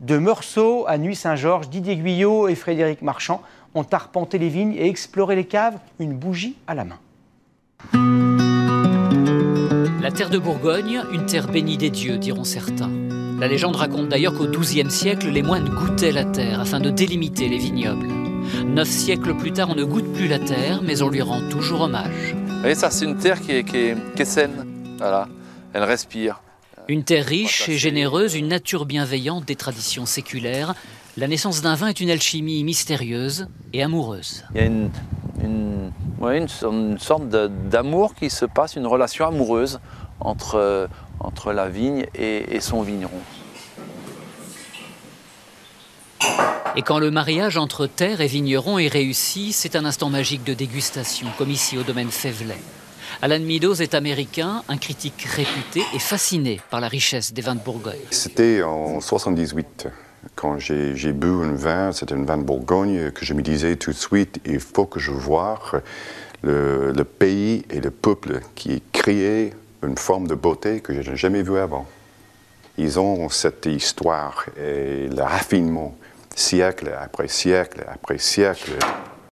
De Meursault à Nuit-Saint-Georges, Didier Guyot et Frédéric Marchand ont arpenté les vignes et exploré les caves, une bougie à la main. La terre de Bourgogne, une terre bénie des dieux, diront certains. La légende raconte d'ailleurs qu'au XIIe siècle, les moines goûtaient la terre afin de délimiter les vignobles. 9 siècles plus tard, on ne goûte plus la terre, mais on lui rend toujours hommage. Vous voyez, ça, c'est une terre qui est saine. Voilà, elle respire. Une terre riche et généreuse, une nature bienveillante des traditions séculaires. La naissance d'un vin est une alchimie mystérieuse et amoureuse. Il y a une sorte d'amour qui se passe, une relation amoureuse entre la vigne et son vigneron. Et quand le mariage entre terre et vigneron est réussi, c'est un instant magique de dégustation, comme ici au domaine Faivelet. Alan Meadows est américain, un critique réputé et fasciné par la richesse des vins de Bourgogne. C'était en 1978, quand j'ai bu un vin, c'était un vin de Bourgogne, que je me disais tout de suite, il faut que je voie le pays et le peuple qui créait une forme de beauté que je n'ai jamais vue avant. Ils ont cette histoire et le raffinement, siècle après siècle après siècle.